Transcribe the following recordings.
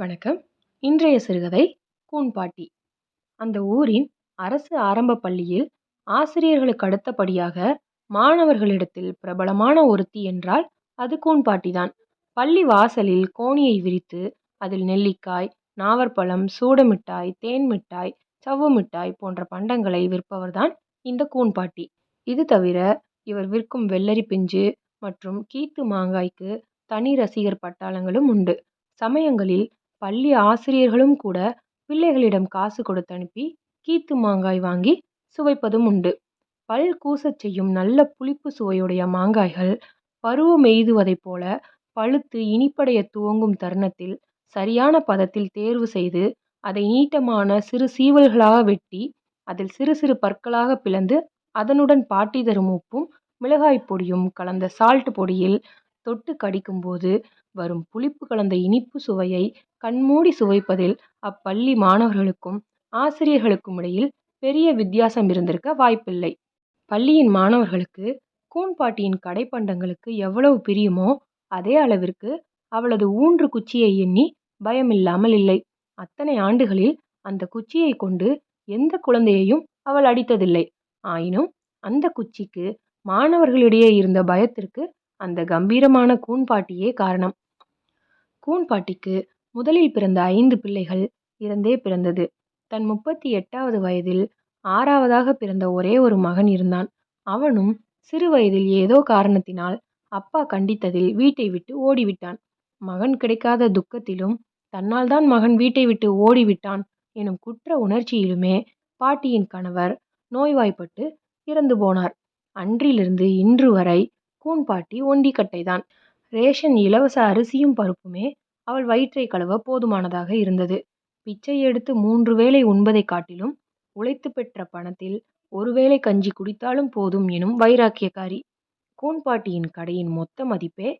வணக்கம். இன்றைய சிறுகதை கூன்பாட்டி. அந்த ஊரின் அரசு ஆரம்பப் பள்ளியில் ஆசிரியர்களுக்கு அடுத்தபடியாக மாணவர்களிடத்தில் பிரபலமான ஒருத்தி என்றால் அது கூன்பாட்டிதான். பள்ளி வாசலில் கோணியை விரித்து அதில் நெல்லிக்காய், நாவற்பழம், சூடமிட்டாய், தேன் மிட்டாய், சவ்வு மிட்டாய் போன்ற பண்டங்களை விற்பவர்தான் இந்த கூன்பாட்டி. இது தவிர இவர் விற்கும் வெள்ளரி பிஞ்சு மற்றும் கீத்து மாங்காய்க்கு தனி ரசிகர் பட்டாளங்களும் உண்டு. சமயங்களில் பள்ளி ஆசிரியர்களும் கூட பிள்ளைகளிடம் காசு கொடுத்தனுப்பி கீத்து மாங்காய் வாங்கி சுவைப்பதும் உண்டு. பல் கூசச் செய்யும் நல்ல புளிப்பு சுவையுடைய மாங்காய்கள் பருவம் எய்துவதைப் போல பழுத்து இனிப்படைய துவங்கும் தருணத்தில் சரியான பதத்தில் தேர்வு செய்து அதை நீட்டமான சிறு சீவல்களாக வெட்டி அதில் சிறு சிறு பற்களாக பிளந்து அதனுடன் பாட்டி தரும் உப்பும் மிளகாய் பொடியும் கலந்த சால்ட் பொடியில் தொட்டு கடிக்கும்போது வரும் புளிப்பு கலந்த இனிப்பு சுவையை கண்மூடி சுவைப்பதில் அப்பள்ளி மாணவர்களுக்கும் ஆசிரியர்களுக்கும் இடையில் பெரிய வித்தியாசம் இருந்திருக்க வாய்ப்பில்லை. பள்ளியின் மாணவர்களுக்கு கூன்பாட்டியின் கடைப்பண்டங்களுக்கு எவ்வளவு பிரியமோ அதே அளவிற்கு அவளது ஊன்று குச்சியை எண்ணி பயமில்லாமல் இல்லை. அத்தனை ஆண்டுகளில் அந்த குச்சியை கொண்டு எந்த குழந்தையையும் அவள் அடித்ததில்லை. ஆயினும் அந்த குச்சிக்கு மாணவர்களிடையே இருந்த பயத்திற்கு அந்த கம்பீரமான கூன்பாட்டியே காரணம். கூன்பாட்டிக்கு முதலில் பிறந்த 5 பிள்ளைகள் இறந்தே பிறந்தது. தன் 38வது வயதில் 6வதாக பிறந்த ஒரே ஒரு மகன் இருந்தான். அவனும் சிறு வயதில் ஏதோ காரணத்தினால் அப்பா கண்டித்ததில் வீட்டை விட்டு ஓடிவிட்டான். மகன் கிடைக்காத துக்கத்திலும் தன்னால் தான் மகன் வீட்டை விட்டு ஓடிவிட்டான் எனும் குற்ற உணர்ச்சியிலுமே பாட்டியின் கணவர் நோய்வாய்ப்பட்டு இறந்து போனார். அன்றிலிருந்து இன்று வரை கூன்பாட்டி ஒண்டிக்கட்டைதான். ரேஷன் இலவச அரிசியும் பருப்புமே அவள் வயிற்றை கழுவ போதுமானதாக இருந்தது. பிச்சை எடுத்து 3 வேளை உண்பதைக் காட்டிலும் உழைத்து பெற்ற பணத்தில் ஒருவேளை கஞ்சி குடித்தாலும் போதும் எனும் வைராக்கியக்காரி. கூன்பாட்டியின் கடையின் மொத்த மதிப்பே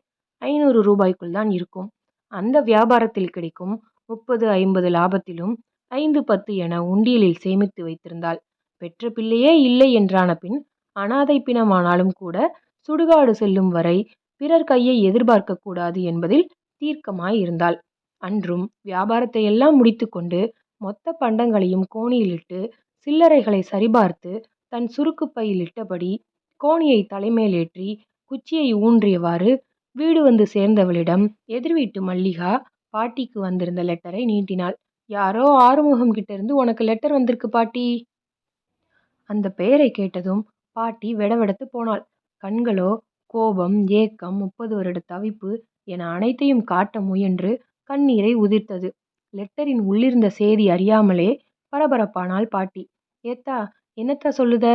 500 ரூபாய்க்குள் தான் இருக்கும். அந்த வியாபாரத்தில் கிடைக்கும் 30-50 லாபத்திலும் 5-10 என உண்டியலில் சேமித்து வைத்திருந்தாள். பெற்ற பிள்ளையே இல்லை என்றான பின் அனாதை பிணமானாலும் கூட சுடுகாடு செல்லும் வரை பிறர் கையை எதிர்பார்க்க கூடாது என்பதில் தீர்க்கமாய் இருந்தாள். அன்றும் வியாபாரத்தை எல்லாம் முடித்து கொண்டு மொத்த பண்டங்களையும் கோணியிலிட்டு சில்லறைகளை சரிபார்த்து தன் சுருக்கு பையில் இட்டபடி கோணியை தலைமேலேற்றி குச்சியை ஊன்றியவாறு வீடு வந்து சேர்ந்தவளிடம் எதிர்வீட்டு மல்லிகா பாட்டிக்கு வந்திருந்த லெட்டரை நீட்டினாள். யாரோ ஆறுமுகம் கிட்ட இருந்து உனக்கு லெட்டர் வந்திருக்கு பாட்டி. அந்த பெயரை கேட்டதும் பாட்டி வெடவெடத்து போனாள். கண்களோ கோபம், ஏக்கம், 30 வருட தவிப்பு என அனைத்தையும் காட்ட முயன்று கண்ணீரை உதிர்த்தது. லெட்டரின் உள்ளிருந்த செய்தி அறியாமலே பரபரப்பானாள் பாட்டி. ஏத்தா, என்னத்தா சொல்லுத?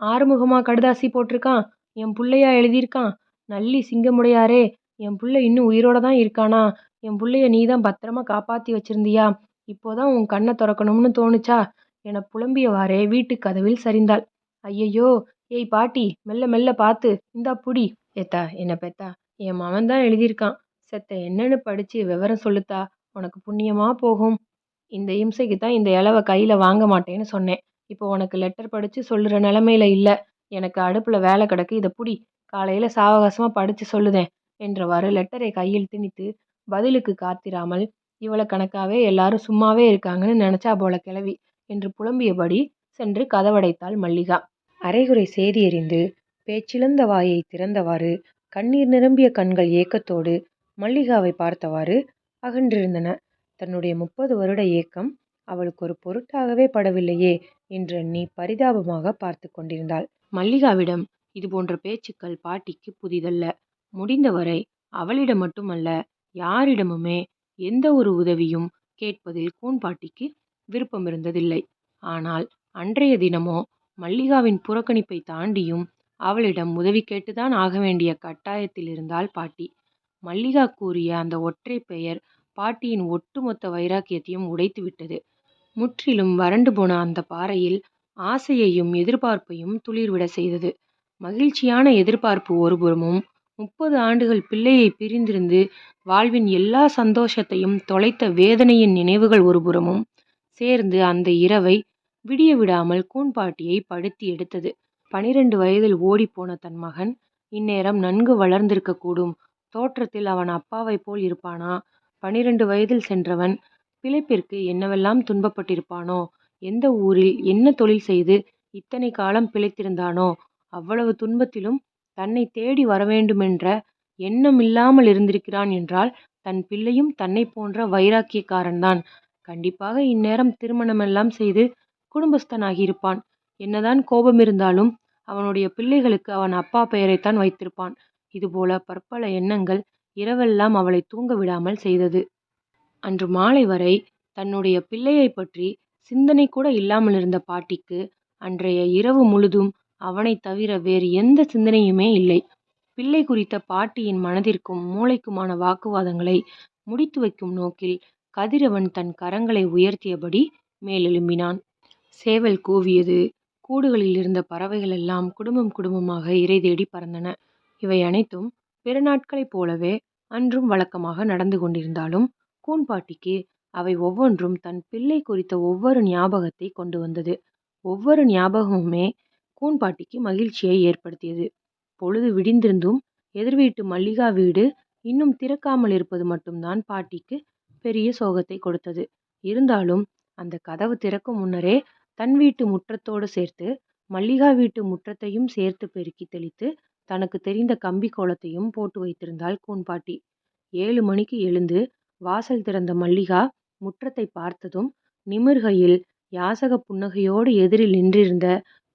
ஆறுமுகமா கடுதாசி போட்டிருக்கான்? என் புள்ளையா எழுதியிருக்கான்? நல்லி சிங்கமுடையாரே, என் புள்ள இன்னும் உயிரோட தான் இருக்கானா? என் புள்ளைய நீதான் பத்திரமா காப்பாத்தி வச்சிருந்தியா? இப்போதான் உன் கண்ணை திறக்கணும்னு தோணுச்சா என புலம்பியவாறே வீட்டு கதவில் சரிந்தாள். ஐயையோ, ஏய் பாட்டி, மெல்ல மெல்ல பார்த்து, இந்தா புடி. ஏத்தா, என்ன பெத்தா, என் மவன் தான் எழுதியிருக்கான். செத்த என்னன்னு படிச்சு விவரம் சொல்லுத்தா, உனக்கு புண்ணியமா போகும். இந்த இம்சைக்கு தான் இந்த இலவ கையில வாங்க மாட்டேன்னு சொன்னேன். இப்போ உனக்கு லெட்டர் படிச்சு சொல்லுற நிலைமையில இல்ல. எனக்கு அடுப்புல வேலை கிடக்கு, இதை புடி. காலையில சாவகாசமா படிச்சு சொல்லுதேன் என்றவாறு லெட்டரை கையில் திணித்து பதிலுக்கு காத்திராமல் இவளை கணக்காவே எல்லாரும் சும்மாவே இருக்காங்கன்னு நினைச்சா போல கிளவி என்று புலம்பியபடி சென்று கதவடைத்தாள் மல்லிகா. அரைகுறை சேதி எறிந்து பேச்சிழந்த வாயை திறந்தவாறு கண்ணீர் நிரம்பிய கண்கள் ஏக்கத்தோடு மல்லிகாவை பார்த்தவாறு அகன்றிருந்தன. தன்னுடைய 30 வருட ஏக்கம் அவளுக்கு ஒரு பொருட்டாகவே படவில்லையே என்று எண்ணி பரிதாபமாக பார்த்து கொண்டிருந்தாள். மல்லிகாவிடம் இது போன்ற பேச்சுக்கள் பாட்டிக்கு புதிதல்ல. முடிந்தவரை அவளிடம் மட்டுமல்ல, யாரிடமுமே எந்த ஒரு உதவியும் கேட்பதில் கூன்பாட்டிக்கு விருப்பம் இருந்ததில்லை. ஆனால் அன்றைய தினமோ மல்லிகாவின் புறக்கணிப்பை தாண்டியும் அவளிடம் உதவி கேட்டுதான் ஆக வேண்டிய கட்டாயத்தில் இருந்தாள் பாட்டி. மல்லிகா கூறிய அந்த ஒற்றை பெயர் பாட்டியின் ஒட்டுமொத்த வைராக்கியத்தையும் உடைத்து விட்டது. முற்றிலும் வறண்டு போன அந்த பாறையில் ஆசையையும் எதிர்பார்ப்பையும் துளிர்விட செய்தது. மகிழ்ச்சியான எதிர்பார்ப்பு ஒருபுறமும், 30 ஆண்டுகள் பிள்ளையை பிரிந்திருந்து வாழ்வின் எல்லா சந்தோஷத்தையும் தொலைத்த வேதனையின் நினைவுகள் ஒருபுறமும் சேர்ந்து அந்த இரவை விடிய விடாமல் கூன்பாட்டியை படுத்தி எடுத்தது. 12 வயதில் ஓடிப்போன தன் மகன் இந்நேரம் நன்கு வளர்ந்திருக்க கூடும். தோற்றத்தில் அவன் அப்பாவை போல் இருப்பானா? 12 வயதில் சென்றவன் பிழைப்பிற்கு என்னவெல்லாம் துன்பப்பட்டிருப்பானோ, எந்த ஊரில் என்ன தொழில் செய்து இத்தனை காலம் பிழைத்திருந்தானோ, அவ்வளவு துன்பத்திலும் தன்னை தேடி வரவேண்டுமென்ற எண்ணமில்லாமல் இருந்திருக்கிறான் என்றால், தன் பிள்ளையும் தன்னைப் போன்ற வைராக்கியக்காரன்தான். கண்டிப்பாக இந்நேரம் திருமணமெல்லாம் செய்து குடும்பஸ்தனாகியிருப்பான். என்னதான் கோபமிருந்தாலும் அவனுடைய பிள்ளைகளுக்கு அவன் அப்பா பெயரைத்தான் வைத்திருப்பான். இதுபோல பற்பல எண்ணங்கள் இரவெல்லாம் அவளைத் தூங்க விடாமல் செய்தது. அன்று மாலை வரை தன்னுடைய பிள்ளையைப் பற்றி சிந்தனை கூட இல்லாமலிருந்த பாட்டிக்கு அன்றைய இரவு முழுதும் அவனைத் தவிர வேறு எந்த சிந்தனையுமே இல்லை. பிள்ளை குறித்த பாட்டியின் மனதிற்கும் மூளைக்குமான வாக்குவாதங்களை முடித்து வைக்கும் நோக்கில் கதிரவன் தன் கரங்களை உயர்த்தியபடி மேலெழும்பினான். சேவல் கூவியது. கூடுகளில் இருந்த பறவைகளெல்லாம் குடும்பம் குடும்பமாக இரை தேடி பறந்தன. இவை அனைத்தும் பிற நாட்களைப் போலவே அன்றும் வழக்கமாக நடந்து கொண்டிருந்தாலும், கூன்பாட்டிக்கு அவை ஒவ்வொன்றும் தன் பிள்ளை குறித்த ஒவ்வொரு ஞாபகத்தை கொண்டு வந்தது. ஒவ்வொரு ஞாபகமுமே கூன்பாட்டிக்கு மகிழ்ச்சியை ஏற்படுத்தியது. பொழுது விடிந்திருந்தும் எதிர்வீட்டு மல்லிகா வீடு இன்னும் திறக்காமல் இருப்பது மட்டும்தான் பாட்டிக்கு பெரிய சோகத்தை கொடுத்தது. இருந்தாலும் அந்த கதவு திறக்கும் முன்னரே தன் வீட்டு முற்றத்தோடு சேர்த்து மல்லிகா வீட்டு முற்றத்தையும் சேர்த்து பெருக்கி தெளித்து தனக்கு தெரிந்த கம்பி கோலத்தையும் போட்டு வைத்திருந்தாள் கூன்பாட்டி. 7 மணிக்கு எழுந்து வாசல் திறந்த மல்லிகா முற்றத்தை பார்த்ததும் நிமிர்கையில் யாசக புன்னகையோடு எதிரில் நின்றிருந்த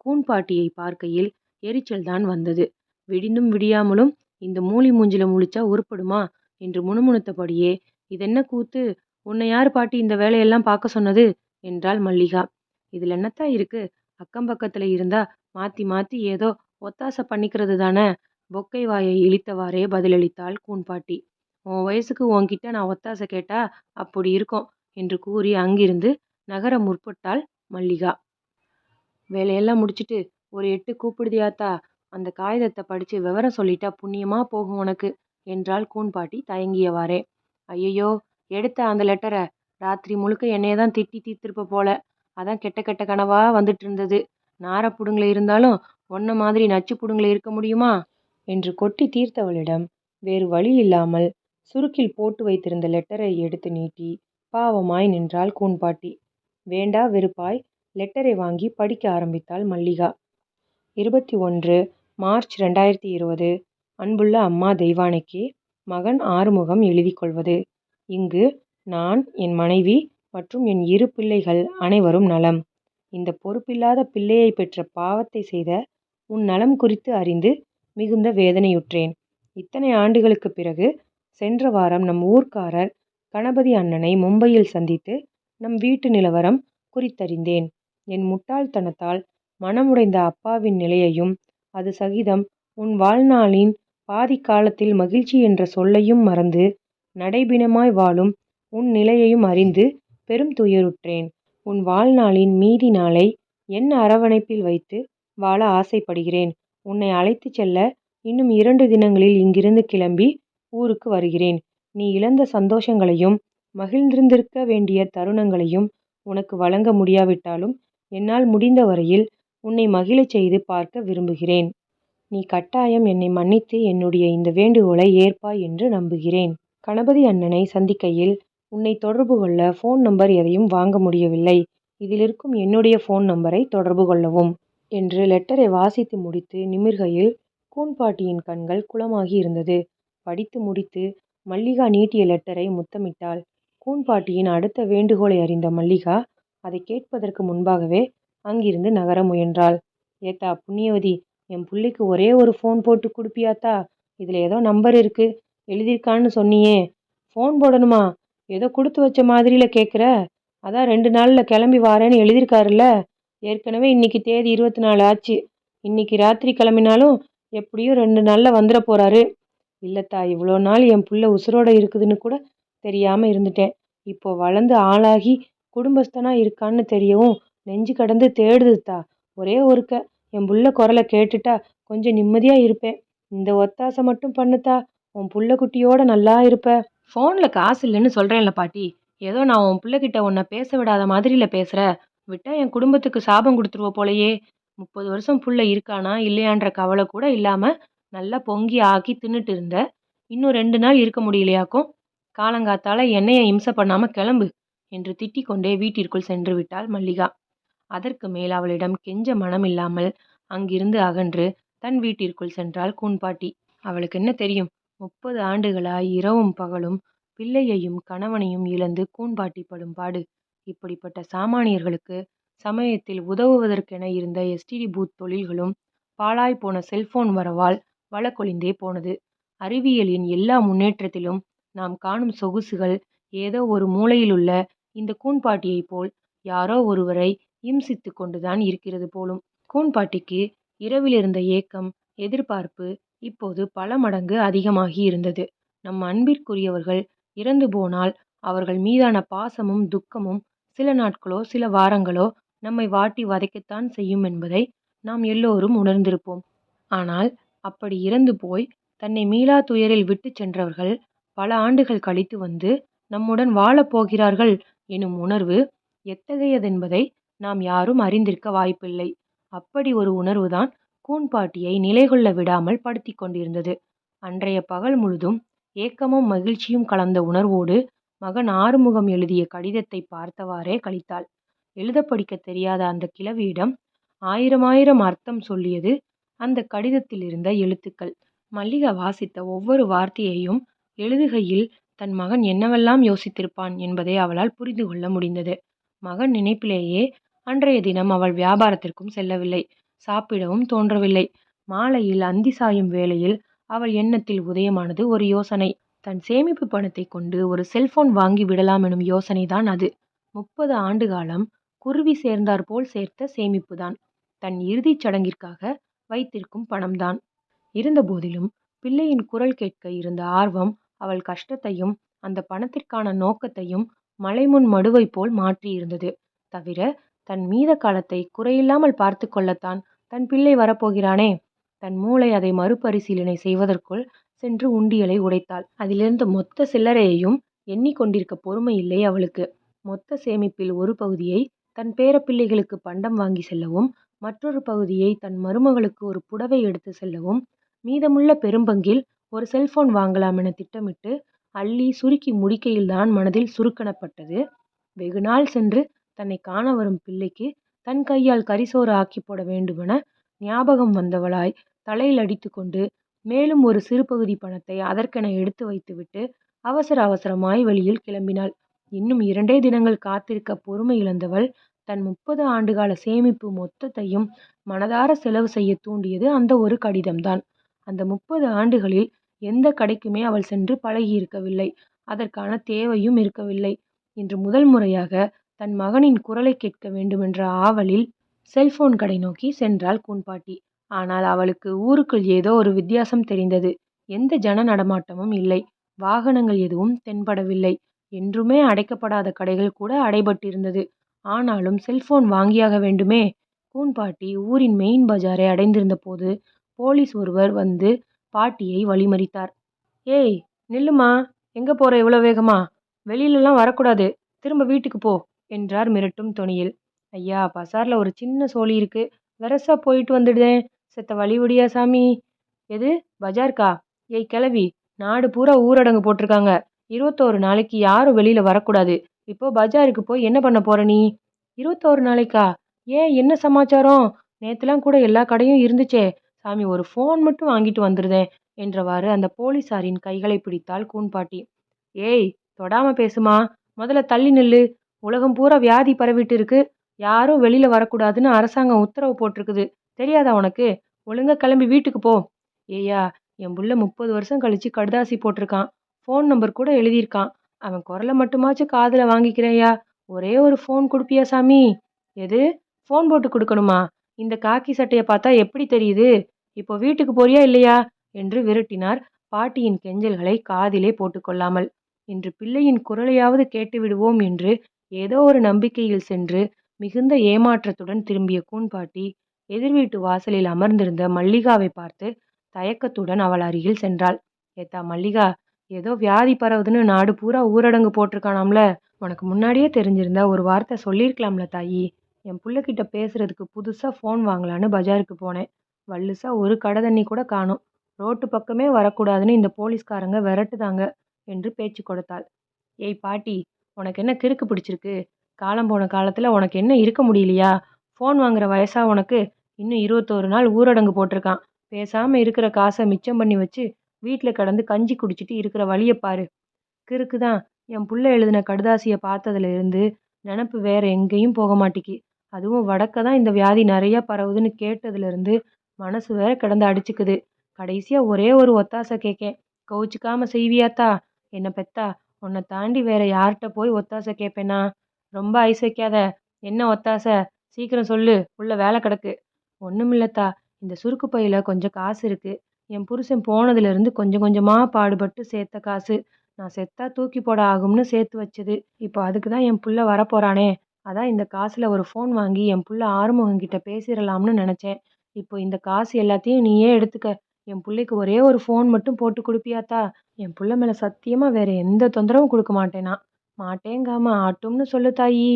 கூன்பாட்டியை பார்க்கையில் எரிச்சல்தான் வந்தது. விடிந்தும் விடியாமலும் இந்த மூலி மூஞ்சில முழிச்சா உருப்படுமா என்று முணுமுணுத்தபடியே, இதென்ன கூத்து, உன்னை யார் பாட்டி இந்த வேலையெல்லாம் பார்க்க சொன்னது என்றாள் மல்லிகா. இதுல என்னத்தா இருக்கு, அக்கம் பக்கத்துல இருந்தா மாத்தி மாத்தி ஏதோ ஒத்தாசை பண்ணிக்கிறது தானே, பொக்கை வாயை இழித்தவாறே பதிலளித்தாள் கூன்பாட்டி. உன் வயசுக்கு உன்கிட்ட நான் ஒத்தாசை கேட்டா அப்படி இருக்கும் என்று கூறி அங்கிருந்து நகர முற்பட்டாள் மல்லிகா. வேலையெல்லாம் முடிச்சிட்டு ஒரு 8 கூப்பிடுதியாத்தா, அந்த காகிதத்தை படிச்சு விவரம் சொல்லிட்டா புண்ணியமா போகும் உனக்கு என்றாள் கூன்பாட்டி தயங்கியவாறே. ஐயையோ, எடுத்த அந்த லெட்டரை ராத்திரி முழுக்க என்னையதான் திட்டி தீர்த்திருப்ப போல, அதான் கெட்ட கெட்ட கனவா வந்துட்டு இருந்தது. நாரப்புடுங்கள இருந்தாலும் ஒன்ன மாதிரி நச்சு புடுங்கள இருக்க முடியுமா என்று கொட்டி தீர்த்தவளிடம் வேறு வழி இல்லாமல் சுருக்கில் போட்டு வைத்திருந்த லெட்டரை எடுத்து நீட்டி பாவமாய் நின்றாள் கூன்பாட்டி. வேண்டா வெறுப்பாய் லெட்டரை வாங்கி படிக்க ஆரம்பித்தாள் மல்லிகா. 21 மார்ச் 2020. அன்புள்ள அம்மா தெய்வானைக்கு மகன் ஆறுமுகம் எழுதி கொள்வது. இங்கு நான், என் மனைவி மற்றும் என் 2 பிள்ளைகள் அனைவரும் நலம். இந்த பொறுப்பில்லாத பிள்ளையை பெற்ற பாவத்தை செய்த உன் நலம் குறித்து அறிந்து மிகுந்த வேதனையுற்றேன். இத்தனை ஆண்டுகளுக்கு பிறகு சென்ற வாரம் நம் ஊர்க்காரர் கணபதி அண்ணனை மும்பையில் சந்தித்து நம் வீட்டு நிலவரம் குறித்தறிந்தேன். என் முட்டாள்தனத்தால் மனமுடைந்த அப்பாவின் நிலையையும் அது சகிதம் உன் வாழ்நாளின் பாதி காலத்தில் மகிழ்ச்சி என்ற சொல்லையும் மறந்து நடைபிணமாய் வாழும் உன் நிலையையும் அறிந்து பெரும் துயருற்றேன். உன் வாழ்நாளின் மீதி நாளை என் அரவணைப்பில் வைத்து வாழ ஆசைப்படுகிறேன். உன்னை அழைத்துச் செல்ல இன்னும் 2 தினங்களில் இங்கிருந்து கிளம்பி ஊருக்கு வருகிறேன். நீ இழந்த சந்தோஷங்களையும் மகிழ்ந்திருந்திருக்க வேண்டிய தருணங்களையும் உனக்கு வழங்க முடியாவிட்டாலும் என்னால் முடிந்த வரையில் உன்னை மகிழச் செய்து பார்க்க விரும்புகிறேன். நீ கட்டாயம் என்னை மன்னித்து என்னுடைய இந்த வேண்டுகோளை ஏற்பாய் என்று நம்புகிறேன். கணபதி அண்ணனை சந்திக்கையில் உன்னை தொடர்பு கொள்ள ஃபோன் நம்பர் எதையும் வாங்க முடியவில்லை. இதில் இருக்கும் என்னுடைய ஃபோன் நம்பரை தொடர்பு கொள்ளவும் என்று லெட்டரை வாசித்து முடித்து நிமிர்கையில் கூன்பாட்டியின் கண்கள் குளமாகி இருந்தது. படித்து முடித்து மல்லிகா நீட்டிய லெட்டரை முத்தமிட்டாள். கூன்பாட்டியின் அடுத்த வேண்டுகோளை அறிந்த மல்லிகா அதை கேட்பதற்கு முன்பாகவே அங்கிருந்து நகர முயன்றாள். ஏத்தா புண்ணியவதி, என் புள்ளைக்கு ஒரே ஒரு ஃபோன் போட்டு கொடுப்பியாத்தா? இதில் ஏதோ நம்பர் இருக்கு, எழுதியிருக்கான்னு சொன்னியே, ஃபோன் போடணுமா? ஏதோ கொடுத்து வச்ச மாதிரில கேட்குற. அதான் 2 நாளில் கிளம்பி வாரேன்னு எழுதியிருக்காருல்ல. ஏற்கனவே இன்னைக்கு தேதி 24 ஆச்சு. இன்னைக்கு ராத்திரி கிளம்பினாலும் எப்படியும் 2 நாளில் வந்துட போறாரு. இல்லத்தா, இவ்வளோ நாள் என் புள்ள உசுரோட இருக்குதுன்னு கூட தெரியாமல் இருந்துட்டேன். இப்போ வளர்ந்து ஆளாகி குடும்பஸ்தனா இருக்கான்னு தெரியவும் நெஞ்சு கடந்து தேடுதுத்தா. ஒரே ஒருக்க என் புள்ள குரலை கேட்டுட்டா கொஞ்சம் நிம்மதியாக இருப்பேன். இந்த ஒத்தாசை மட்டும் பண்ணுத்தா, உன் புள்ள குட்டியோட நல்லா இருப்ப. ஃபோனில் காசு இல்லைன்னு சொல்கிறேன்ல பாட்டி, ஏதோ நான் உன் பிள்ளைகிட்ட உன்னை பேச விடாத மாதிரில பேசுகிற. விட்டா என் குடும்பத்துக்கு சாபம் கொடுத்துருவ போலையே. 30 வருஷம் புள்ள இருக்கானா இல்லையான்ற கவலை கூட இல்லாமல் நல்லா பொங்கி ஆக்கி தின்னுட்டு இருந்த. இன்னும் 2 நாள் இருக்க முடியலையாக்கும். காலங்காத்தால என்னைய இம்சை பண்ணாமல் கிளம்பு. என்று திட்டிக்கொண்டே வீட்டிற்குள் சென்று விட்டாள் மல்லிகா. அதற்கு மேல் அவளிடம் கெஞ்ச மனமில்லாமல் அங்கிருந்து அகன்று தன் வீட்டிற்குள் சென்றாள் கூன்பாட்டி. அவளுக்கு என்ன தெரியும்? 30 ஆண்டுகளாய் இரவும் பகலும் பிள்ளையையும் கணவனையும் இழந்து கூன்பாட்டி படும் பாடு. இப்படிப்பட்ட சாமானியர்களுக்கு சமயத்தில் உதவுவதற்கென இருந்த எஸ்டிடி பூத் தொழில்களும் பாழாய் போன செல்போன் வரவால் வழக்கொழிந்தே போனது. அறிவியலின் எல்லா முன்னேற்றத்திலும் நாம் காணும் சொகுசுகள் ஏதோ ஒரு மூலையிலுள்ள இந்த கூன்பாட்டியைப் போல் யாரோ ஒருவரை இம்சித்து கொண்டுதான் இருக்கிறது போலும். கூன்பாட்டிக்கு இரவில் இருந்த ஏக்கம், எதிர்பார்ப்பு இப்போது பல மடங்கு அதிகமாகி இருந்தது. நம் அன்பிற்குரியவர்கள் இறந்து போனால் அவர்கள் மீதான பாசமும் துக்கமும் சில நாட்களோ சில வாரங்களோ நம்மை வாட்டி வதைக்கத்தான் செய்யும் என்பதை நாம் எல்லோரும் உணர்ந்திருப்போம். ஆனால் அப்படி இறந்து போய் தன்னை மீளா துயரில் விட்டு சென்றவர்கள் பல ஆண்டுகள் கழித்து வந்து நம்முடன் வாழப் போகிறார்கள் எனும் உணர்வு எத்தகையதென்பதை நாம் யாரும் அறிந்திருக்க வாய்ப்பில்லை. அப்படி ஒரு உணர்வுதான் கூன்பாட்டியை நிலைகொள்ள விடாமல் படுத்தி கொண்டிருந்தது. அன்றைய பகல் முழுதும் ஏக்கமும் மகிழ்ச்சியும் கலந்த உணர்வோடு மகன் ஆறுமுகம் எழுதிய கடிதத்தை பார்த்தவாறே கழித்தாள். எழுத படிக்க தெரியாத அந்த கிழவியிடம் ஆயிரம் அர்த்தம் சொல்லியது அந்த கடிதத்தில் இருந்த எழுத்துக்கள். மல்லிகா வாசித்த ஒவ்வொரு வார்த்தையையும் எழுதுகையில் தன் மகன் என்னவெல்லாம் யோசித்திருப்பான் என்பதை அவளால் புரிந்து கொள்ள முடிந்தது. மகன் நினைப்பிலேயே அன்றைய தினம் அவள் வியாபாரத்திற்கும் செல்லவில்லை. சாப்பிடவும் தோன்றவில்லை. மாலையில் அந்தி சாயும் வேளையில் அவள் எண்ணத்தில் உதயமானது ஒரு யோசனை. தன் சேமிப்பு பணத்தை கொண்டு ஒரு செல்போன் வாங்கி விடலாம் எனும் யோசனைதான் அது. 30 ஆண்டு காலம் குருவி சேர்ந்தார் போல் சேர்த்த சேமிப்புதான். தன் இறுதிச் சடங்கிற்காக வைத்திருக்கும் பணம்தான். இருந்தபோதிலும் பிள்ளையின் குரல் கேட்க இருந்த ஆர்வம் அவள் கஷ்டத்தையும் அந்த பணத்திற்கான நோக்கத்தையும் மலைமுன் மடுவை போல் மாற்றியிருந்தது. தவிர தன் மீத காலத்தை குறையில்லாமல் பார்த்து கொள்ளத்தான் தன் பிள்ளை வரப்போகிறானே. தன் மூளை அதை மறுபரிசீலனை செய்வதற்குள் சென்று உண்டியலை உடைத்தாள். அதிலிருந்து மொத்த சில்லறையையும் எண்ணிக்கொண்டிருக்க பொறுமை இல்லை அவளுக்கு. மொத்த சேமிப்பில் ஒரு பகுதியை தன் பேரப்பிள்ளைகளுக்கு பண்டம் வாங்கி செல்லவும், மற்றொரு பகுதியை தன் மருமகளுக்கு ஒரு புடவை எடுத்து செல்லவும், மீதமுள்ள பெரும்பங்கில் ஒரு செல்போன் வாங்கலாம் என திட்டமிட்டு அள்ளி சுருக்கி முடிக்கையில்தான் மனதில் சுருக்கணப்பட்டது. வெகுநாள் சென்று தன்னை காண வரும் பிள்ளைக்கு தன் கையால் கரிசோறு ஆக்கி போட வேண்டுமென ஞாபகம் வந்தவளாய் தலையில் அடித்து கொண்டு மேலும் ஒரு சிறு பகுதி பணத்தை அதற்கென எடுத்து வைத்துவிட்டு அவசரமாய் வெளியில் கிளம்பினாள். இன்னும் 2 தினங்கள் காத்திருக்க பொறுமை இழந்தவள் தன் 30 ஆண்டுகால சேமிப்பு மொத்தத்தையும் மனதார செலவு செய்ய தூண்டியது அந்த ஒரு கடிதம்தான். அந்த 30 ஆண்டுகளில் எந்த கடைக்குமே அவள் சென்று பழகியிருக்கவில்லை. அதற்கான தேவையும் இருக்கவில்லை. இன்று முதல் முறையாக தன் மகனின் குரலை கேட்க வேண்டுமென்ற ஆவலில் செல்போன் கடை நோக்கி சென்றாள் கூன்பாட்டி. ஆனால் அவளுக்கு ஊருக்குள் ஏதோ ஒரு வித்தியாசம் தெரிந்தது. எந்த ஜன நடமாட்டமும் இல்லை. வாகனங்கள் எதுவும் தென்படவில்லை. என்றுமே அடைக்கப்படாத கடைகள் கூட அடைபட்டிருந்தது. ஆனாலும் செல்போன் வாங்கியாக வேண்டுமே. கூன்பாட்டி ஊரின் மெயின் பஜாரை அடைந்திருந்த போது போலீஸ் ஒருவர் வந்து பாட்டியை வழிமறித்தார். ஏய், நில்லுமா, எங்க போற இவ்வளோ வேகமா? வெளியிலலாம் வரக்கூடாது, திரும்ப வீட்டுக்கு போ என்றார் மிரட்டும் தொனியில். ஐயா, பசார்ல ஒரு சின்ன சோழி இருக்கு, வெரசா போயிட்டு வந்துடுதேன், செத்த வழிவிடியா சாமி. எது பஜார்க்கா? ஏய் கிளவி, நாடு பூரா ஊரடங்கு போட்டிருக்காங்க. 21 நாளைக்கு யாரும் வெளியில வரக்கூடாது. இப்போ பஜாருக்கு போய் என்ன பண்ண போற நீ? 21 நாளைக்கா? ஏன், என்ன சமாச்சாரம்? நேத்துலாம் கூட எல்லா கடையும் இருந்துச்சே சாமி, ஒரு ஃபோன் மட்டும் வாங்கிட்டு வந்துருதேன் என்றவாறு அந்த போலீசாரின் கைகளை பிடித்தாள் கூன்பாட்டி. ஏய், தொடாம பேசுமா, முதல்ல தள்ளி நில்லு. உலகம் பூரா வியாதி பரவிட்டு இருக்கு. யாரும் வெளியில வரக்கூடாதுன்னு அரசாங்கம் உத்தரவு போட்டிருக்குது. தெரியாதா உனக்கு? ஒழுங்கா கிளம்பி வீட்டுக்கு போ. ஏய்யா, என் புள்ள 30 வருஷம் கழிச்சு கடுதாசி போட்டிருக்கான். ஃபோன் நம்பர் கூட எழுதியிருக்கான். அவன் குரலை மட்டுமாச்சும் காதுல வாங்கிக்கிறேயா. ஒரே ஒரு ஃபோன் கொடுப்பியா சாமி? எது, ஃபோன் போட்டு கொடுக்கணுமா? இந்த காக்கி சட்டையை பார்த்தா எப்படி தெரியுது? இப்போ வீட்டுக்கு போறியா இல்லையா என்று விரட்டினார் பாட்டியின் கெஞ்சல்களை காதிலே போட்டுக்கொள்ளாமல். இன்று பிள்ளையின் குரலையாவது கேட்டு விடுவோம் என்று ஏதோ ஒரு நம்பிக்கையில் சென்று மிகுந்த ஏமாற்றத்துடன் திரும்பிய கூன்பாட்டி எதிர் வீட்டு வாசலில் அமர்ந்திருந்த மல்லிகாவை பார்த்து தயக்கத்துடன் அவள் அருகில் சென்றாள். ஏத்தா மல்லிகா, ஏதோ வியாதி பரவுதுன்னு நாடு பூரா ஊரடங்கு போட்டிருக்கானாம்ல. உனக்கு முன்னாடியே தெரிஞ்சிருந்தா ஒரு வார்த்தை சொல்லியிருக்கலாம்ல தாயி. என் புள்ளக்கிட்ட பேசுறதுக்கு புதுசா ஃபோன் வாங்கலான்னு பஜாருக்கு போனேன். வள்ளுசா ஒரு கடை தண்ணி கூட காணோம். ரோட்டு பக்கமே வரக்கூடாதுன்னு இந்த போலீஸ்காரங்க விரட்டுதாங்க என்று பேச்சு கொடுத்தாள். ஏய் பாட்டி, உனக்கு என்ன கிறுக்கு பிடிச்சிருக்கு? காலம் போன காலத்துல உனக்கு என்ன இருக்க முடியலையா? ஃபோன் வாங்குற வயசா உனக்கு? இன்னும் 21 நாள் ஊரடங்கு போட்டிருக்கான். பேசாம இருக்கிற காச மிச்சம் பண்ணி வச்சு, வீட்ல கிடந்து கஞ்சி குடிச்சிட்டு இருக்கிற வழிய பாரு. கிறுக்கு தான். என் புள்ள எழுதின கடுதாசிய பார்த்ததுல இருந்து நெனப்பு வேற எங்கேயும் போக மாட்டிக்கி. அதுவும் வடக்க தான் இந்த வியாதி நெறைய பரவுதுன்னு கேட்டதுல இருந்து மனசு வேற கிடந்து அடிச்சுக்குது. கடைசியா ஒரே ஒரு ஒத்தாசை கேக்கேன். கோவிச்சுக்காம செய்வியாத்தா? என்ன பெத்தா, உன்ன தாண்டி வேற யார்ட்ட போய் ஒத்தாசை கேட்பேனா? ரொம்ப ஐஸ் வைக்காத. என்ன ஒத்தாசை? சீக்கிரம் சொல்லு. உள்ள வேலை கிடக்கு. ஒண்ணுமில்லத்தா. இந்த சுருக்கு பையில கொஞ்சம் காசு இருக்கு. என் புருஷன் போனதுல இருந்து கொஞ்சம் கொஞ்சமா பாடுபட்டு சேர்த்த காசு. நான் செத்தா தூக்கி போட ஆகும்னு சேர்த்து வச்சது. இப்போ அதுக்கு தான் என் புள்ள வரப்போறானே. அதான் இந்த காசுல ஒரு ஃபோன் வாங்கி என் புள்ள ஆறுமுகம் கிட்ட பேசிறலாம்னு நெனச்சேன். இப்போ இந்த காசு எல்லாத்தையும் நீயே எடுத்துக்க. என் புள்ளைக்கு ஒரே ஒரு ஃபோன் மட்டும் போட்டு குடுப்பியாத்தா? என் புள்ள மேல சத்தியமா வேற எந்த தொந்தரவும் குடுக்க மாட்டேனா. மாட்டேங்காம ஆட்டும்னு சொல்லு தாயி.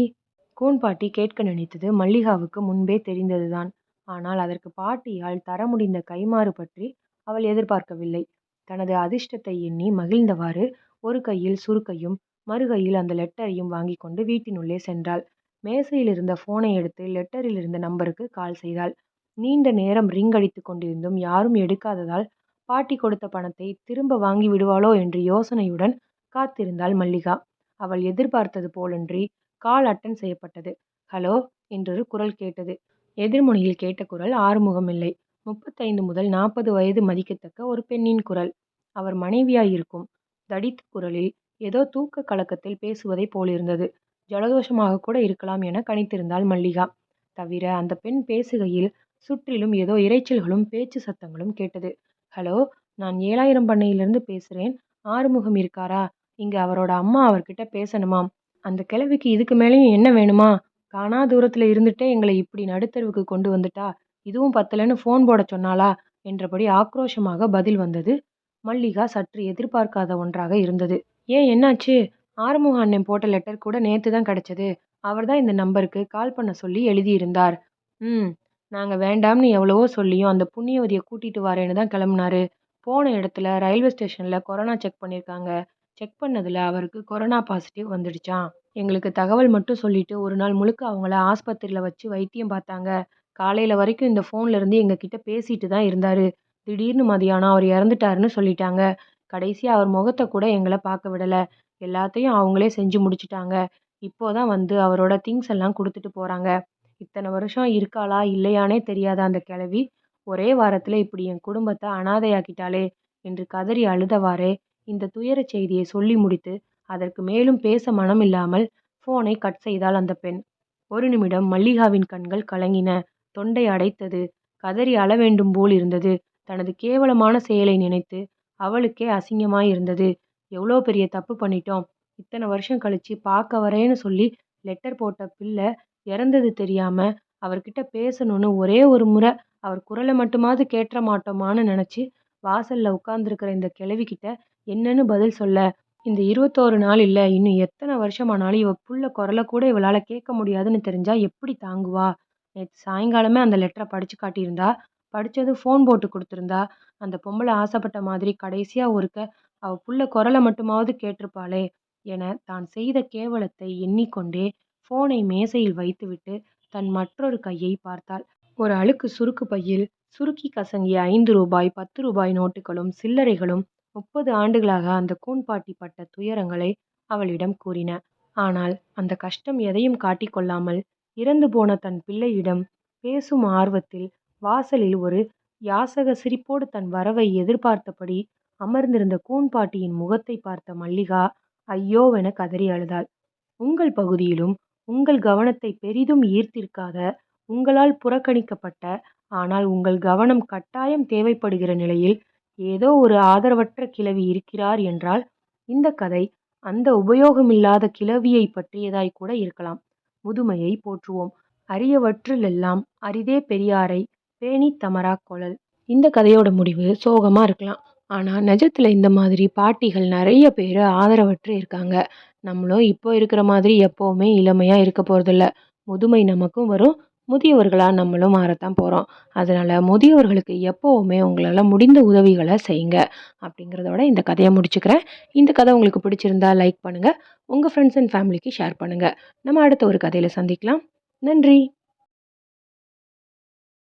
கூன் பாட்டி கேட்க நினைத்தது மல்லிகாவுக்கு முன்பே தெரிந்ததுதான். ஆனால் அதற்கு பாட்டியால் தர முடிந்த கைமாறு பற்றி அவள் எதிர்பார்க்கவில்லை. தனது அதிர்ஷ்டத்தை எண்ணி மகிழ்ந்தவாறு ஒரு கையில் சுருக்கையும் மறுகையில் அந்த லெட்டரையும் வாங்கி கொண்டு வீட்டினுள்ளே சென்றாள். மேசையில் இருந்த போனை எடுத்து லெட்டரில் இருந்த நம்பருக்கு கால் செய்தாள். நீண்ட நேரம் ரிங் அடித்து கொண்டிருந்தும் யாரும் எடுக்காததால் பாட்டி கொடுத்த பணத்தை திரும்ப வாங்கி விடுவாளோ என்ற யோசனையுடன் காத்திருந்தாள் மல்லிகா. அவள் எதிர்பார்த்தது போலன்றி கால் அட்டன் செய்யப்பட்டது. ஹலோ என்றொரு குரல் கேட்டது. எதிர்முனையில் கேட்ட குரல் ஆறுமுகம் இல்லை. 35 முதல் 40 வயது மதிக்கத்தக்க ஒரு பெண்ணின் குரல். அவர் மனைவியாயிருக்கும். தடித்த குரலில் ஏதோ தூக்க கலக்கத்தில் பேசுவதைப் போலிருந்தது. ஜலதோஷமாக கூட இருக்கலாம் என கணித்திருந்தாள் மல்லிகா. தவிர அந்த பெண் பேசுகையில் சுற்றிலும் ஏதோ இரைச்சல்களும் பேச்சு சத்தங்களும் கேட்டது. ஹலோ, நான் 7000 பண்ணையிலிருந்து பேசுறேன். ஆறுமுகம் இருக்காரா? இங்க அவரோட அம்மா அவர்கிட்ட பேசணுமாம். அந்த கிழவிக்கு இதுக்கு மேலேயும் என்ன வேணுமா? காணா தூரத்துல இருந்துட்டே எங்களை இப்படி நடுத்தெருவுக்கு கொண்டு வந்துட்டா. இதுவும் பத்தலன்னு ஃபோன் போட சொன்னாளா? என்றபடி ஆக்ரோஷமாக பதில் வந்தது. மல்லிகா சற்று எதிர்பார்க்காத ஒன்றாக இருந்தது. ஏன் என்னாச்சு? ஆறுமுக அண்ணன் போட்ட லெட்டர் கூட நேத்து தான் கிடைச்சது. அவர்தான் இந்த நம்பருக்கு கால் பண்ண சொல்லி எழுதியிருந்தார். ம். நாங்க வேண்டாம்னு எவ்வளவோ சொல்லியும் அந்த புண்ணியவதிய கூட்டிட்டு வரேன்னு தான் கிளம்புனாரு. போன இடத்துல ரயில்வே ஸ்டேஷன்ல கொரோனா செக் பண்ணியிருக்காங்க. செக் பண்ணதுல அவருக்கு கொரோனா பாசிட்டிவ் வந்துடுச்சாம். எங்களுக்கு தகவல் மட்டும் சொல்லிட்டு ஒரு நாள் முழுக்க அவங்கள ஆஸ்பத்திரியில வச்சு வைத்தியம் பார்த்தாங்க. காலையில வரைக்கும் இந்த ஃபோன்ல இருந்து எங்க கிட்ட பேசிட்டு தான் இருந்தாரு. திடீர்னு மதியானம் அவர் இறந்துட்டாருன்னு சொல்லிட்டாங்க. கடைசியா அவர் முகத்த கூட எங்கள பார்க்க விடல. எல்லாத்தையும் அவங்களே செஞ்சு முடிச்சுட்டாங்க. இப்போ தான் வந்து அவரோட திங்ஸ் எல்லாம் குடுத்துட்டு போறாங்க. இத்தன வருஷம் இருக்காளா இல்லையான்னே தெரியாத அந்த கிழவி, ஒரே வாரத்துல இப்படி என் குடும்பத்த அனாதையாக்கிட்டாளே என்று கதறி அழுதவாறே இந்த துயரச் செய்தியை சொல்லி முடித்து, அதற்கு மேலும் பேச மனமில்லாமல் போனை கட் செய்தாள் அந்த பெண். ஒரு நிமிடம் மல்லிகாவின் கண்கள் கலங்கின. தொண்டை அடைத்தது. கதறி அழ வேண்டும் போல் இருந்தது. தனது கேவலமான செயலை நினைத்து அவளுக்கே அசிங்கமாயிருந்தது. எவ்வளோ பெரிய தப்பு பண்ணிட்டோம். இத்தனை வருஷம் கழிச்சு பார்க்க வரேன்னு சொல்லி லெட்டர் போட்ட பிள்ளை இறந்தது தெரியாம அவர்கிட்ட பேசணும்னு ஒரே ஒரு முறை அவர் குரலை மட்டுமாவது கேட்ற மாட்டோமான்னு நினைச்சு வாசல்ல உட்கார்ந்துருக்கிற இந்த கிழவிகிட்ட என்னன்னு பதில் சொல்ல? இந்த 21 நாள் இல்ல, இன்னும் எத்தனை வருஷமானாலும் இவ புள்ள குரல கூட இவளால கேட்க முடியாதுன்னு தெரிஞ்சா எப்படி தாங்குவா? நேத்து சாயங்காலமே அந்த லெட்டர படிச்சு காட்டியிருந்தா. படிச்சதும் ஃபோன் போட்டு குடுத்திருந்தா. அந்த பொம்பள ஆசைப்பட்ட மாதிரி கடைசியா ஒருக்க அவ புள்ள குரல மட்டுமாவது கேட்டிருப்பாளே என தான் செய்த கேவலத்தை எண்ணிக்கொண்டே ஃபோனை மேசையில் வைத்துவிட்டு தன் மற்றொரு கையை பார்த்தாள். ஒரு அழுக்கு சுருக்கு பையில் சுருக்கி கசங்கிய 5 ரூபாய், 10 ரூபாய் நோட்டுகளும் சில்லறைகளும் 30 ஆண்டுகளாக அந்த கூன்பாட்டி பட்ட துயரங்களை அவளிடம் கூறின. ஆனால் அந்த கஷ்டம் எதையும் காட்டிக்கொள்ளாமல் இறந்து போன தன் பிள்ளையிடம் பேசும் ஆர்வத்தில் வாசலில் ஒரு யாசக சிரிப்போடு தன் வரவை எதிர்பார்த்தபடி அமர்ந்திருந்த கூன்பாட்டியின் முகத்தை பார்த்த மல்லிகா ஐயோவென கதறி அழுதாள். உங்கள் பகுதியிலும் உங்கள் கவனத்தை பெரிதும் ஈர்த்திருக்காத, உங்களால் புறக்கணிக்கப்பட்ட, ஆனால் உங்கள் கவனம் கட்டாயம் தேவைப்படுகிற நிலையில் ஏதோ ஒரு ஆதரவற்ற கிழவி இருக்கிறார் என்றால் இந்த கதை அந்த உபயோகமில்லாத கிழவியை பற்றியதாய் கூட இருக்கலாம். முதுமையை போற்றுவோம். அரியவற்றிலெல்லாம் அரிதே பெரியாரை பேணி தமரா கொளல். இந்த கதையோட முடிவு சோகமா இருக்கலாம். ஆனா நிஜத்துல இந்த மாதிரி பாட்டிகள் நிறைய பேர் ஆதரவற்று இருக்காங்க. நம்மளும் இப்போ இருக்கிற மாதிரி எப்பவுமே இளமையா இருக்க போறதில்ல. முதுமை நமக்கும் வரும். முதியவர்களாக நம்மளும் மாறத்தான் போகிறோம். அதனால் முதியவர்களுக்கு எப்போவுமே உங்களால் முடிந்த உதவிகளை செய்யுங்க அப்படிங்கிறதோட இந்த கதையை முடிச்சுக்கிறேன். இந்த கதை உங்களுக்கு பிடிச்சிருந்தா லைக் பண்ணுங்கள். உங்கள் ஃப்ரெண்ட்ஸ் அண்ட் ஃபேமிலிக்கு ஷேர் பண்ணுங்கள். நம்ம அடுத்த ஒரு கதையில் சந்திக்கலாம். நன்றி.